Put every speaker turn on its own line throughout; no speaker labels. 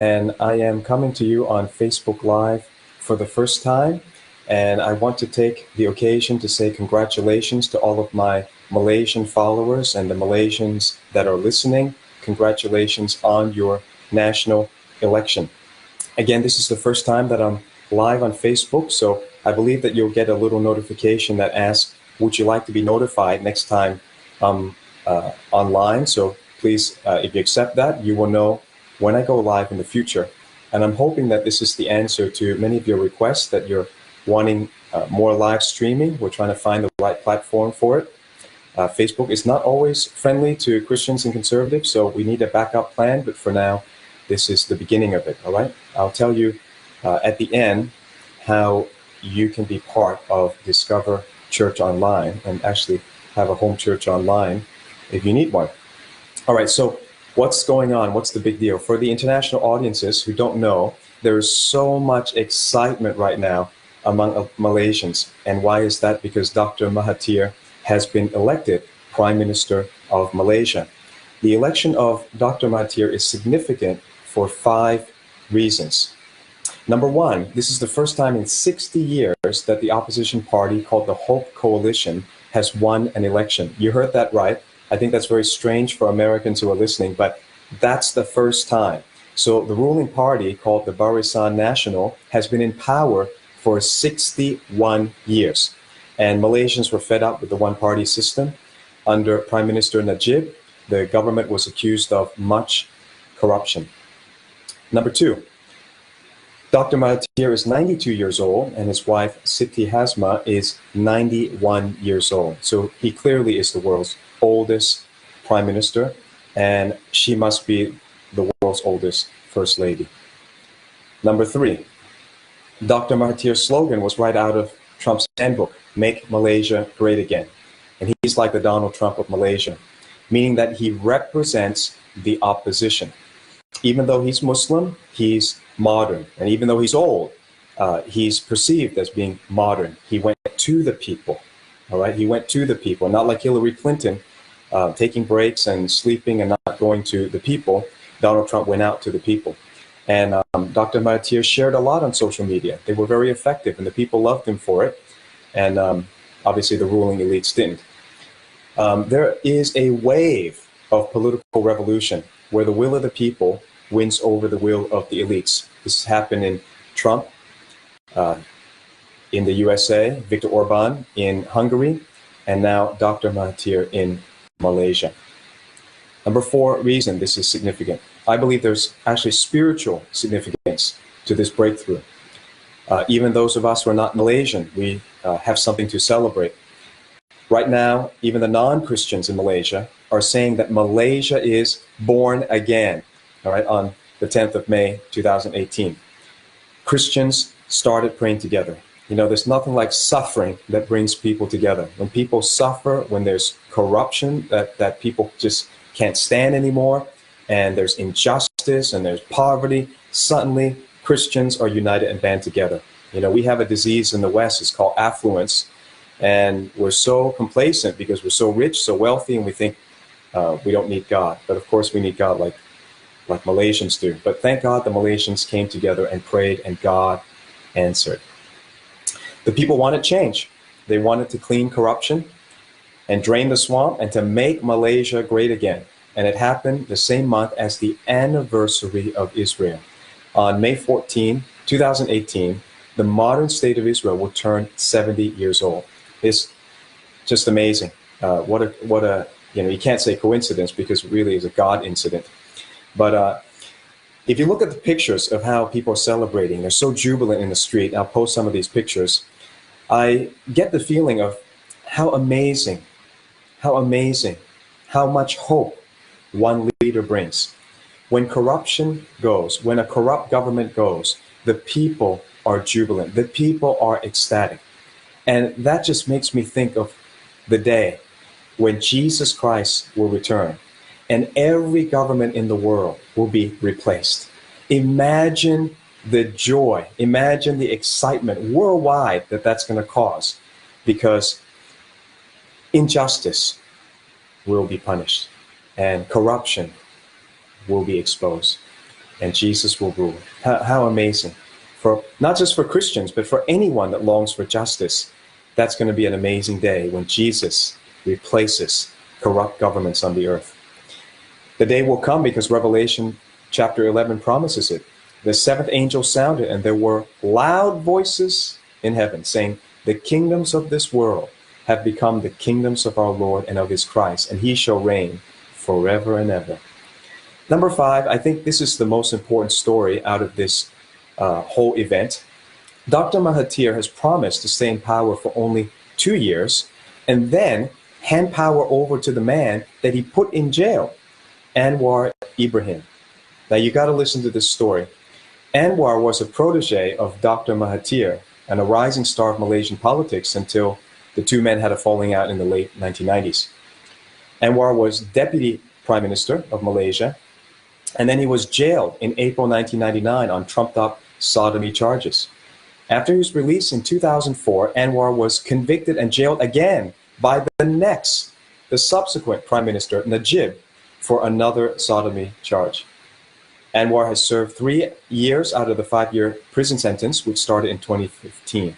and I am coming to you on Facebook Live for the first time. And I want to take the occasion to say congratulations to all of my Malaysian followers and the Malaysians that are listening. Congratulations on your national election. Again, this is the first time that I'm live on Facebook, so I believe that you'll get a little notification that asks, would you like to be notified next time online? So please, if you accept that, you will know when I go live in the future. And I'm hoping that this is the answer to many of your requests that you're wanting more live streaming. We're trying to find the right platform for it. Facebook is not always friendly to Christians and conservatives, so we need a backup plan. But for now, this is the beginning of it, all right? I'll tell you at the end how you can be part of Discover Church Online and actually have a home church online if you need one. All right, so what's going on? What's the big deal? For the international audiences who don't know, there is so much excitement right now among Malaysians. And why is that? Because Dr. Mahathir has been elected Prime Minister of Malaysia. The election of Dr. Mahathir is significant for 5 reasons. Number one, this is the first time in 60 years that the opposition party called the Hope Coalition has won an election. You heard that right. I think that's very strange for Americans who are listening, but that's the first time. So the ruling party called the Barisan Nasional has been in power for 61 years. And Malaysians were fed up with the one-party system. Under Prime Minister Najib, the government was accused of much corruption. Number two, Dr. Mahathir is 92 years old, and his wife, Siti Hasma, is 91 years old. So he clearly is the world's oldest prime minister, and she must be the world's oldest first lady. Number three, Dr. Mahathir's slogan was right out of Trump's handbook, "Make Malaysia Great Again." And he's like the Donald Trump of Malaysia, meaning that he represents the opposition. Even though he's Muslim, he's modern. And even though he's old, he's perceived as being modern. He went to the people, all right? He went to the people, not like Hillary Clinton, taking breaks and sleeping and not going to the people. Donald Trump went out to the people. And Dr. Mahathir shared a lot on social media. They were very effective, and the people loved him for it. And obviously the ruling elites didn't. There is a wave of political revolution where the will of the people wins over the will of the elites. This has happened in Trump, in the USA, Viktor Orban in Hungary, and now Dr. Mahathir in Malaysia. Number four reason this is significant. I believe there's actually spiritual significance to this breakthrough. Even those of us who are not Malaysian, we have something to celebrate. Right now, even the non-Christians in Malaysia are saying that Malaysia is born again, all right, on the 10th of May, 2018. Christians started praying together. You know, there's nothing like suffering that brings people together. When people suffer, when there's corruption that people just can't stand anymore, and there's injustice and there's poverty, suddenly Christians are united and band together. You know, we have a disease in the West, it's called affluence, and we're so complacent because we're so rich, so wealthy, and we think we don't need God. But of course we need God like Malaysians do. But thank God the Malaysians came together and prayed, and God answered. The people wanted change. They wanted to clean corruption and drain the swamp and to make Malaysia great again. And it happened the same month as the anniversary of Israel. On May 14, 2018, the modern state of Israel will turn 70 years old. It's just amazing. What a you can't say coincidence, because it really is a God incident. But if you look at the pictures of how people are celebrating, they're so jubilant in the street. I'll post some of these pictures. I get the feeling of how amazing, how much hope one leader brings. When corruption goes, when a corrupt government goes, the people are jubilant. The people are ecstatic. And that just makes me think of the day when Jesus Christ will return and every government in the world will be replaced. Imagine the joy, imagine the excitement worldwide that that's going to cause, because injustice will be punished and corruption will be exposed. and Jesus will rule. How amazing. For not just for Christians, but for anyone that longs for justice. That's going to be an amazing day when Jesus replaces corrupt governments on the earth. The day will come because Revelation chapter 11 promises it. The seventh angel sounded, and there were loud voices in heaven saying, "The kingdoms of this world have become the kingdoms of our Lord and of his Christ, and he shall reign forever and ever." Number 5, I think this is the most important story out of this whole event. Dr. Mahathir has promised to stay in power for only 2 years and then hand power over to the man that he put in jail, Anwar Ibrahim. Now you got to listen to this story. Anwar was a protege of Dr. Mahathir and a rising star of Malaysian politics until the two men had a falling out in the late 1990s. Anwar was deputy prime minister of Malaysia, and then he was jailed in April 1999 on trumped-up sodomy charges. After he was released in 2004, Anwar was convicted and jailed again by the subsequent prime minister, Najib, for another sodomy charge. Anwar has served 3 years out of the 5-year prison sentence, which started in 2015.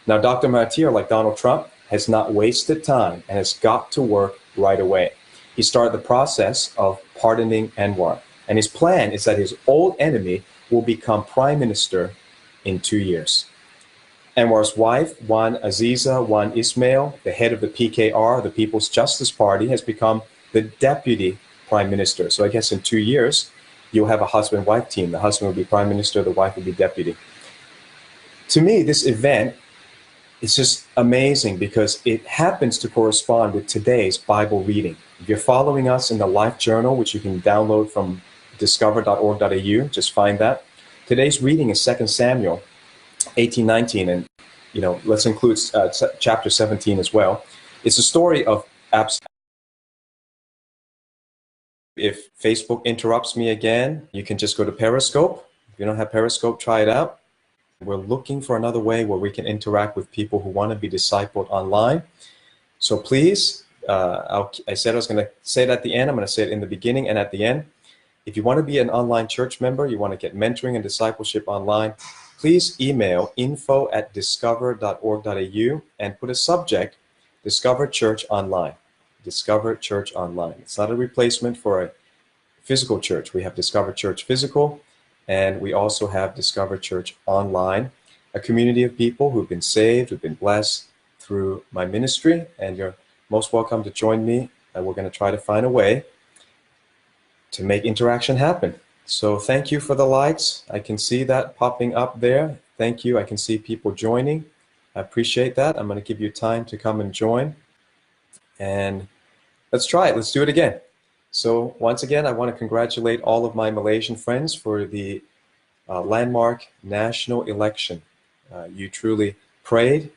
Now, Dr. Mahathir, like Donald Trump, has not wasted time and has got to work right away. He started the process of pardoning Anwar, and his plan is that his old enemy will become prime minister in 2 years. Anwar's wife, Wan Aziza Wan Ismail, the head of the PKR, the People's Justice Party, has become the deputy prime minister. So I guess in 2 years, you'll have a husband-wife team. The husband will be prime minister, the wife will be deputy. To me, this event is just amazing because it happens to correspond with today's Bible reading. If you're following us in the Life Journal, which you can download from discover.org.au, just find that. Today's reading is 2 Samuel 18:19, and let's include chapter 17 as well. It's a story of Absalom. If Facebook interrupts me again, you can just go to Periscope. If you don't have Periscope, try it out. We're looking for another way where we can interact with people who want to be discipled online. So please, I said I was going to say it at the end. I'm going to say it in the beginning and at the end. If you want to be an online church member, you want to get mentoring and discipleship online, please email info@discover.org.au and put a subject, Discover Church Online. Discover Church Online. It's not a replacement for a physical church. We have Discover Church Physical, and we also have Discover Church Online, a community of people who've been saved, who've been blessed through my ministry, and you're most welcome to join me. And we're going to try to find a way to make interaction happen. So thank you for the likes. I can see that popping up there. Thank you. I can see people joining. I appreciate that. I'm going to give you time to come and join. And let's try it. Let's do it again. So once again, I want to congratulate all of my Malaysian friends for the landmark national election. You truly prayed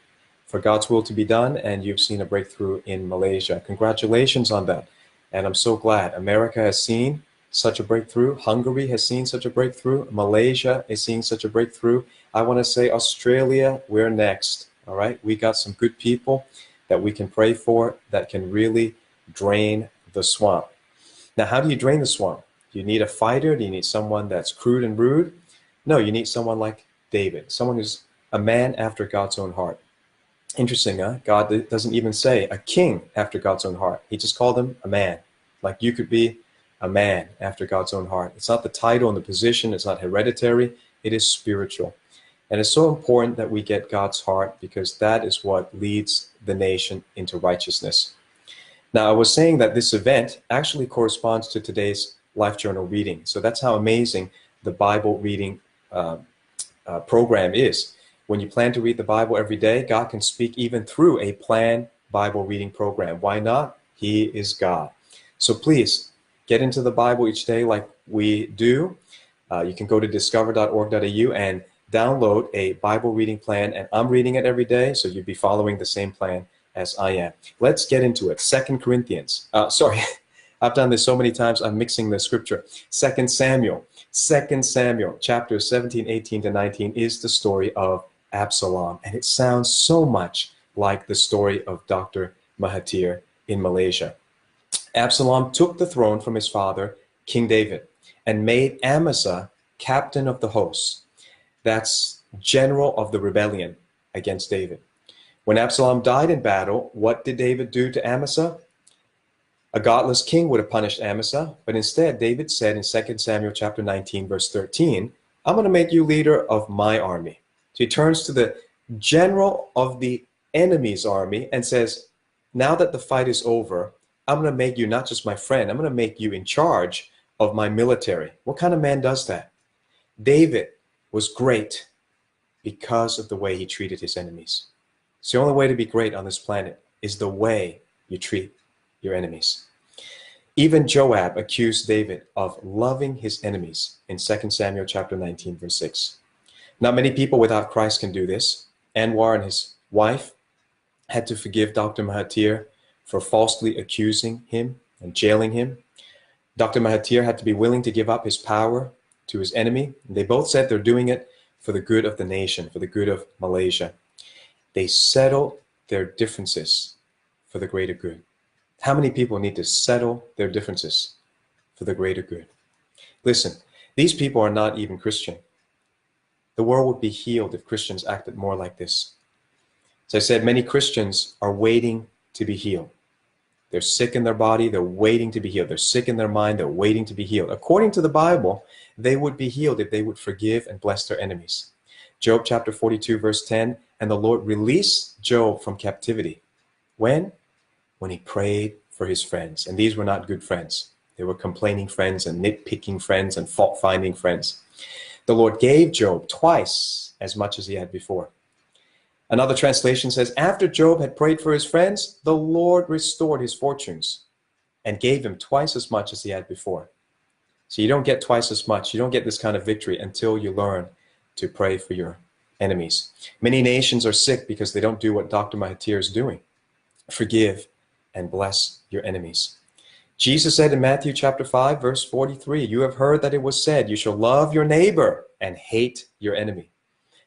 for God's will to be done, and you've seen a breakthrough in Malaysia. Congratulations on that. And I'm so glad America has seen such a breakthrough. Hungary has seen such a breakthrough. Malaysia is seeing such a breakthrough. I want to say Australia, we're next. All right. We got some good people that we can pray for that can really drain the swamp. Now, how do you drain the swamp? Do you need a fighter? Do you need someone that's crude and rude? No, you need someone like David, someone who's a man after God's own heart. Interesting, huh? God doesn't even say a king after God's own heart. He just called him a man. Like you could be a man after God's own heart. It's not the title and the position. It's not hereditary. It is spiritual. And it's so important that we get God's heart because that is what leads the nation into righteousness. Now, I was saying that this event actually corresponds to today's Life Journal reading. So that's how amazing the Bible reading program is. When you plan to read the Bible every day, God can speak even through a planned Bible reading program. Why not? He is God. So please get into the Bible each day like we do. You can go to discover.org.au and download a Bible reading plan, and I'm reading it every day, so you'll be following the same plan as I am. Let's get into it. 2 Corinthians. Sorry, I've done this so many times, I'm mixing the scripture. 2 Samuel. 2 Samuel, chapters 17, 18 to 19 is the story of Absalom, and it sounds so much like the story of Dr. Mahathir in Malaysia. Absalom took the throne from his father, King David, and made Amasa captain of the hosts. That's general of the rebellion against David. When Absalom died in battle, what did David do to Amasa? A godless king would have punished Amasa, but instead David said in 2 Samuel chapter 19, verse 13, I'm going to make you leader of my army. So he turns to the general of the enemy's army and says, now that the fight is over, I'm going to make you not just my friend, I'm going to make you in charge of my military. What kind of man does that? David was great because of the way he treated his enemies. It's the only way to be great on this planet is the way you treat your enemies. Even Joab accused David of loving his enemies in 2 Samuel chapter 19, verse 6. Not many people without Christ can do this. Anwar and his wife had to forgive Dr. Mahathir for falsely accusing him and jailing him. Dr. Mahathir had to be willing to give up his power to his enemy. They both said they're doing it for the good of the nation, for the good of Malaysia. They settled their differences for the greater good. How many people need to settle their differences for the greater good? Listen, these people are not even Christian. The world would be healed if Christians acted more like this. As I said, many Christians are waiting to be healed. They're sick in their body, they're waiting to be healed. They're sick in their mind, they're waiting to be healed. According to the Bible, they would be healed if they would forgive and bless their enemies. Job chapter 42, verse 10, and the Lord released Job from captivity. When? When he prayed for his friends. And these were not good friends. They were complaining friends and nitpicking friends and fault-finding friends. The Lord gave Job twice as much as he had before. Another translation says, after Job had prayed for his friends, the Lord restored his fortunes and gave him twice as much as he had before. So you don't get twice as much. You don't get this kind of victory until you learn to pray for your enemies. Many nations are sick because they don't do what Dr. Mahathir is doing. Forgive and bless your enemies. Jesus said in Matthew chapter 5, verse 43, you have heard that it was said, you shall love your neighbor and hate your enemy.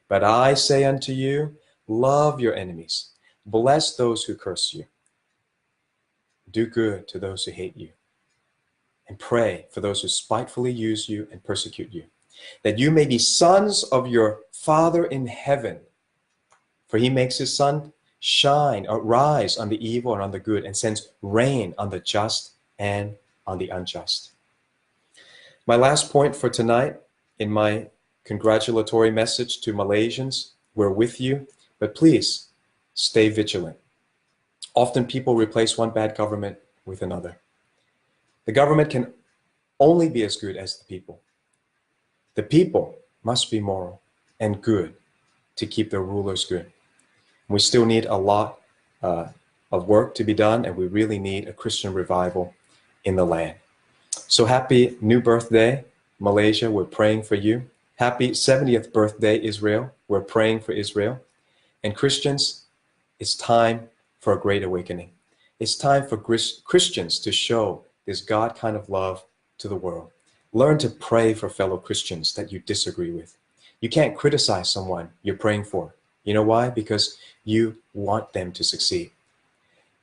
But I say unto you, love your enemies. Bless those who curse you. Do good to those who hate you. And pray for those who spitefully use you and persecute you, that you may be sons of your Father in heaven. For he makes his sun shine or rise on the evil and on the good, and sends rain on the just and on the unjust. My last point for tonight in my congratulatory message to Malaysians, we're with you, but please stay vigilant. Often people replace one bad government with another. The government can only be as good as the people. The people must be moral and good to keep their rulers good. We still need a lot of work to be done, and we really need a Christian revival in the land. So happy new birthday, Malaysia. We're praying for you. Happy 70th birthday, Israel. We're praying for Israel. And Christians, it's time for a great awakening. It's time for Christians to show this God kind of love to the world. Learn to pray for fellow Christians that you disagree with. You can't criticize someone you're praying for. You know why? Because you want them to succeed.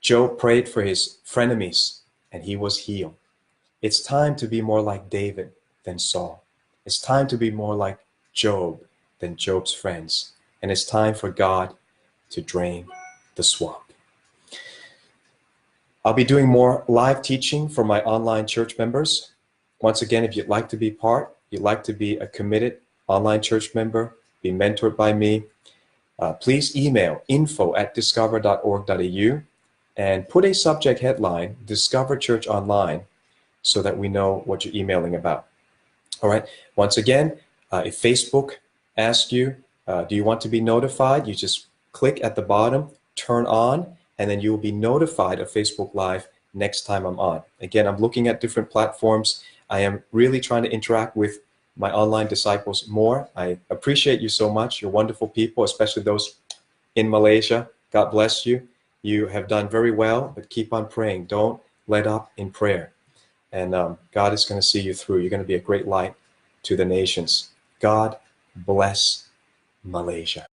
Job prayed for his frenemies and he was healed. It's time to be more like David than Saul. It's time to be more like Job than Job's friends. And it's time for God to drain the swamp. I'll be doing more live teaching for my online church members. Once again, if you'd like to be part, you'd like to be a committed online church member, be mentored by me, please email info@discover.org.au and put a subject headline, Discover Church Online, so that we know what you're emailing about. All right. Once again, if Facebook asks you, do you want to be notified? You just click at the bottom, turn on, and then you will be notified of Facebook Live next time I'm on. Again, I'm looking at different platforms. I am really trying to interact with my online disciples more. I appreciate you so much. You're wonderful people, especially those in Malaysia. God bless you. You have done very well, but keep on praying. Don't let up in prayer. And God is going to see you through. You're going to be a great light to the nations. God bless Malaysia.